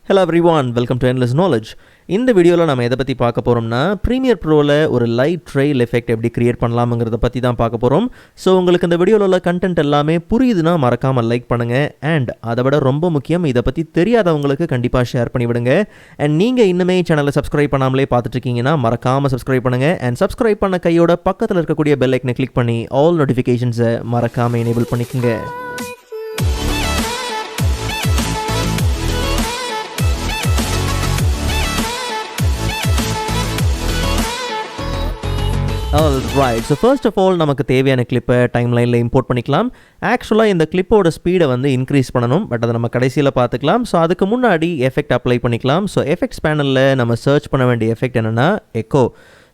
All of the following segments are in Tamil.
Hello everyone, welcome to Endless Knowledge. இந்த வீடியோவில் நம்ம எதை பற்றி பார்க்க போகிறோம்னா ப்ரீமியர் ப்ரோவில் ஒரு லைட் ட்ரெயில் எஃபெக்ட் எப்படி கிரியேட் பண்ணலாம்ங்கிறத பற்றி தான் பார்க்க போகிறோம். ஸோ உங்களுக்கு இந்த வீடியோவில் உள்ள கண்டென்ட் எல்லாமே புரியுதுன்னா மறக்காமல் லைக் பண்ணுங்கள். அண்ட் அதை விட ரொம்ப முக்கியம், இதை பற்றி தெரியாதவங்களுக்கு கண்டிப்பாக ஷேர் பண்ணிவிடுங்க. அண்ட் நீங்கள் இன்னுமே சேனலை சப்ஸ்கிரைப் பண்ணாமலே பார்த்துட்ருக்கீங்கன்னா மறக்காமல் சப்ஸ்கிரைப் பண்ணுங்கள். அண்ட் சப்ஸ்கிரைப் பண்ண கையோட பக்கத்தில் இருக்கக்கூடிய பெல் ஐக்கனை கிளிக் பண்ணி ஆல் நோட்டிஃபிகேஷன்ஸை மறக்காமல் எனேபிள் பண்ணிக்கோங்க. Alright, so first of all நமக்கு தேவையான கிளிப்பை டைம்லைனில் இம்போர்ட் பண்ணிக்கலாம். ஆக்சுவலாக இந்த கிளிப்போட ஸ்பீடை வந்து இன்க்ரீஸ் பண்ணணும், பட் அதை நம்ம கடைசியில் பார்த்துக்கலாம். ஸோ அதுக்கு முன்னாடி எஃபெக்ட் அப்ளை பண்ணிக்கலாம். ஸோ எஃபெக்ட்ஸ் பேனலில் நம்ம சர்ச் பண்ண வேண்டிய எஃபெக்ட் என்னென்னா எக்கோ.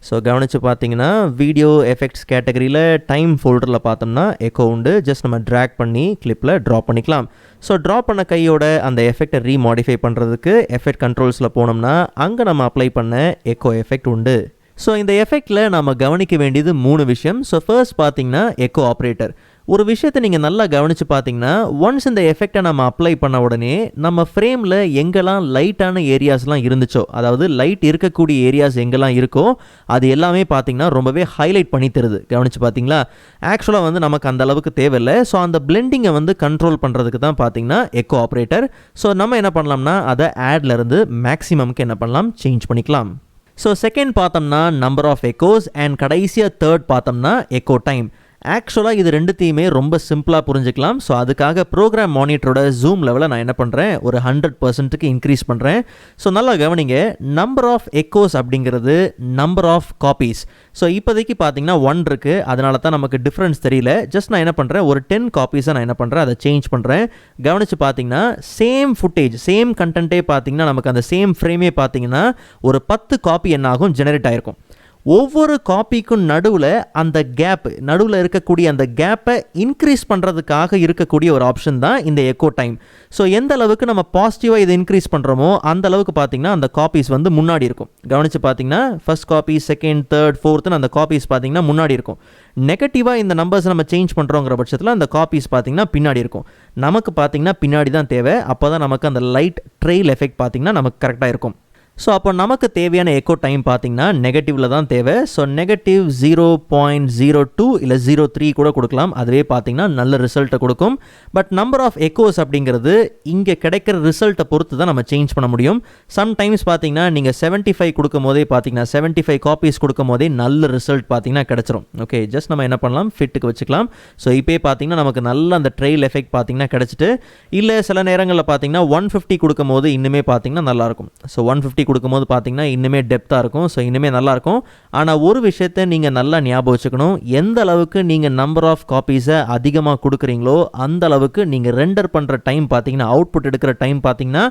ஸோ கவனித்து பார்த்தீங்கன்னா வீடியோ எஃபெக்ட்ஸ் கேட்டகரியில் டைம் ஃபோல்டரில் பார்த்தோம்னா எக்கோ உண்டு. ஜஸ்ட் நம்ம ட்ராக் பண்ணி கிளிப்பில் ட்ராப் பண்ணிக்கலாம். ஸோ ட்ராப் பண்ண கையோட அந்த எஃபெக்டை ரீமாடிஃபை பண்ணுறதுக்கு எஃபெக்ட் கண்ட்ரோல்ஸில் போனோம்னா அங்கே நம்ம அப்ளை பண்ண எக்கோ எஃபெக்ட் உண்டு. ஸோ இந்த எஃபெக்டில் நம்ம கவனிக்க வேண்டியது 3 விஷயம். ஸோ ஃபர்ஸ்ட் பார்த்தீங்கன்னா எக்கோ ஆப்ரேட்டர். ஒரு விஷயத்தை நீங்கள் நல்லா கவனித்து பார்த்தீங்கன்னா ஒன்ஸ் இந்த எஃபெக்டை நம்ம அப்ளை பண்ண உடனே நம்ம ஃப்ரேமில் எங்கெல்லாம் லைட்டான ஏரியாஸ்லாம் இருந்துச்சோ, அதாவது லைட் இருக்கக்கூடிய ஏரியாஸ் எங்கெல்லாம் இருக்கோ அது எல்லாமே பார்த்தீங்கன்னா ரொம்பவே ஹைலைட் பண்ணி தருது. கவனித்து பார்த்தீங்களா? ஆக்சுவலாக வந்து நமக்கு அந்த அளவுக்கு தேவையில்லை. ஸோ அந்த பிளெண்டிங்கை வந்து கண்ட்ரோல் பண்ணுறதுக்கு தான் பார்த்தீங்கன்னா எக்கோ ஆப்ரேட்டர். ஸோ நம்ம என்ன பண்ணலாம்னா அதை ஆட்லேருந்து மேக்ஸிமம்க்கு என்ன பண்ணலாம், சேஞ்ச் பண்ணிக்கலாம். ஸோ செகண்ட் பார்த்தோம்னா நம்பர் ஆஃப் எக்கோஸ் அண்ட் கடைசியாக தேர்ட் பார்த்தோம்னா எக்கோ டைம். ஆக்சுவலாக இது ரெண்டுத்தையுமே ரொம்ப சிம்பிளாக புரிஞ்சுக்கலாம். ஸோ அதுக்காக ப்ரோக்ராம் மானிட்டரோட ஜூம் லெவலை நான் என்ன பண்ணுறேன், ஒரு 100%க்கு இன்க்ரீஸ் பண்ணுறேன். ஸோ நல்லா கவனிங்க, நம்பர் ஆஃப் எக்கோஸ் அப்படிங்கிறது நம்பர் ஆஃப் காப்பீஸ். ஸோ இப்போதைக்கு பார்த்தீங்கன்னா 1 இருக்குது, அதனால தான் நமக்கு டிஃப்ரென்ஸ் தெரியல. ஜஸ்ட் நான் என்ன பண்ணுறேன், ஒரு 10 காப்பீஸை நான் என்ன பண்ணுறேன், அதை சேஞ்ச் பண்ணுறேன். கவனித்து பார்த்தீங்கன்னா சேம் ஃபுட்டேஜ், சேம் கண்டென்ட்டே பார்த்தீங்கன்னா நமக்கு அந்த சேம் ஃப்ரேமே பார்த்தீங்கன்னா ஒரு 10 காப்பி என்ன ஆகும், ஜெனரேட் ஆகிருக்கும். ஒவ்வொரு காப்பிக்கும் நடுவில் அந்த கேப், நடுவில் இருக்கக்கூடிய அந்த கேப்பை இன்க்ரீஸ் பண்ணுறதுக்காக இருக்கக்கூடிய ஒரு ஆப்ஷன் தான் இந்த எக்கோ டைம். ஸோ எந்த அளவுக்கு நம்ம பாசிட்டிவாக இதை இன்க்ரீஸ் பண்ணுறோமோ அந்த அளவுக்கு பார்த்திங்கன்னா அந்த காப்பீஸ் வந்து முன்னாடி இருக்கும். கவனித்து பார்த்தீங்கன்னா ஃபர்ஸ்ட் காப்பி, செகண்ட், தேர்ட், ஃபோர்த்துன்னு அந்த காப்பீஸ் பார்த்திங்கன்னா முன்னாடி இருக்கும். நெகட்டிவாக இந்த நம்பர்ஸ் நம்ம சேஞ்ச் பண்ணுறோங்கிற பட்சத்தில் அந்த காப்பீஸ் பார்த்திங்கன்னா பின்னாடி இருக்கும். நமக்கு பார்த்திங்கன்னா பின்னாடி தான் தேவை. அப்போ தான் நமக்கு அந்த லைட் ட்ரெயில் எஃபெக்ட் பார்த்திங்கன்னா நமக்கு கரெக்டாக இருக்கும். ஸோ அப்போ நமக்கு தேவையான எக்கோ டைம் பார்த்திங்கன்னா நெகட்டிவில் தான் தேவை. ஸோ நெகட்டிவ் 0.02 இல்லை 0.3 கூட கொடுக்கலாம். அதுவே பார்த்திங்கன்னா நல்ல ரிசல்ட்டை கொடுக்கும். பட் நம்பர் ஆஃப் எக்கோஸ் அப்படிங்கிறது இங்கே கிடைக்கிற ரிசல்ட்டை பொறுத்து தான் நம்ம சேஞ்ச் பண்ண முடியும். சம்டைம்ஸ் பார்த்திங்கன்னா நீங்கள் 75 கொடுக்கும் போதே பார்த்திங்கன்னா 75 காப்பீஸ் கொடுக்கும் போதே நல்ல ரிசல்ட் பார்த்திங்கன்னா கிடச்சிரும். ஓகே, ஜஸ்ட் நம்ம என்ன பண்ணலாம், ஃபிட்டுக்கு வச்சுக்கலாம். ஸோ இப்போ பார்த்திங்கன்னா நமக்கு நல்ல அந்த ட்ரெயில் எஃபெக்ட் பார்த்திங்கன்னா கிடச்சிட்டு, இல்லை சில நேரங்களில் பார்த்திங்கன்னா 150 கொடுக்கும் போது இன்னுமே பார்த்திங்கன்னா நல்லாயிருக்கும். ஸோ 150 கொடுக்கும்போது பார்த்தீங்கன்னா இன்னுமே டெப்த்தாக இருக்கும். ஸோ இன்னுமே நல்லாயிருக்கும். ஆனால் ஒரு விஷயத்தை நீங்கள் நல்லா ஞாபகம் வச்சுக்கணும், எந்த அளவுக்கு நீங்கள் நம்பர் ஆஃப் காப்பீஸை அதிகமாக கொடுக்குறீங்களோ அந்த அளவுக்கு நீங்கள் ரெண்டர் பண்ணுற டைம் பார்த்தீங்கன்னா, அவுட்புட் எடுக்கிற டைம் பார்த்தீங்கன்னா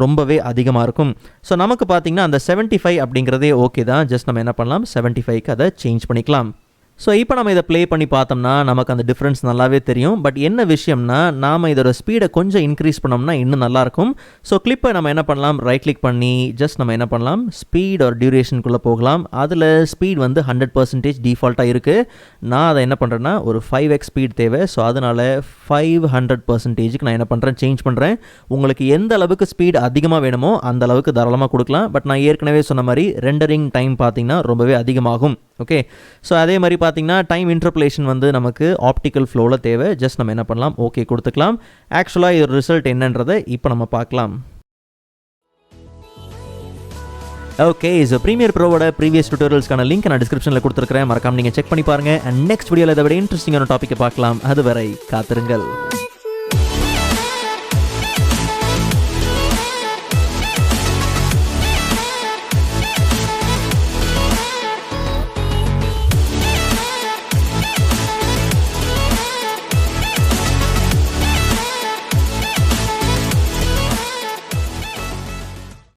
ரொம்பவே அதிகமாக இருக்கும். ஸோ நமக்கு பார்த்தீங்கன்னா அந்த 75 அப்படிங்கிறதே ஓகே தான். ஜஸ்ட் நம்ம என்ன பண்ணலாம், 75க்கு அதை சேஞ்ச் பண்ணிக்கலாம். ஸோ இப்போ நம்ம இதை ப்ளே பண்ணி பார்த்தோம்னா நமக்கு அந்த டிஃப்ரென்ஸ் நல்லாவே தெரியும். பட் என்ன விஷயம்னா, நாம் இதோட ஸ்பீடை கொஞ்சம் இன்க்ரீஸ் பண்ணோம்னா இன்னும் நல்லாயிருக்கும். ஸோ கிளிப்பை நம்ம என்ன பண்ணலாம், ரைட் கிளிக் பண்ணி ஜஸ்ட் நம்ம என்ன பண்ணலாம், ஸ்பீட் ஒரு டியூரேஷனுக்குள்ளே போகலாம். அதில் ஸ்பீட் வந்து 100% டிஃபால்ட்டாக இருக்குது. நான் அதை என்ன பண்ணுறேன்னா ஒரு 5x ஸ்பீட் தேவை. ஸோ அதனால் 500%க்கு நான் என்ன பண்ணுறேன், சேஞ்ச் பண்ணுறேன். உங்களுக்கு எந்த அளவுக்கு ஸ்பீட் அதிகமாக வேணுமோ அந்த அளவுக்கு தாராளமாக கொடுக்கலாம். பட் நான் ஏற்கனவே சொன்ன மாதிரி ரெண்டரிங் டைம் பார்த்திங்கன்னா ரொம்பவே அதிகமாகும். ஓகே, ஸோ அதே மாதிரி பார்த்தீங்கன்னா டைம் இன்டர்போலேஷன் வந்து நமக்கு ஆப்டிக்கல் ஃப்ளோவில் தேவை. ஜஸ்ட் நம்ம என்ன பண்ணலாம், ஓகே கொடுத்துக்கலாம். ஆக்சுவலாக இது ரிசல்ட் என்னன்றதை இப்போ நம்ம பார்க்கலாம். ஓகே, ஸோ ப்ரீமியர் ப்ரோவோட ப்ரீவியஸ் டியூட்டோரியல்ஸ்க்கான லிங்க் நான் டிஸ்கிரிப்ஷனில் கொடுத்துருக்கிறேன். மறக்காம நீங்கள் செக் பண்ணி பாருங்கள். அண்ட் நெக்ஸ்ட் வீடியோவில் இதை விட இன்ட்ரெஸ்டிங்கான டாப்பிக்கை பார்க்கலாம். அதுவரை காத்திருங்கள்.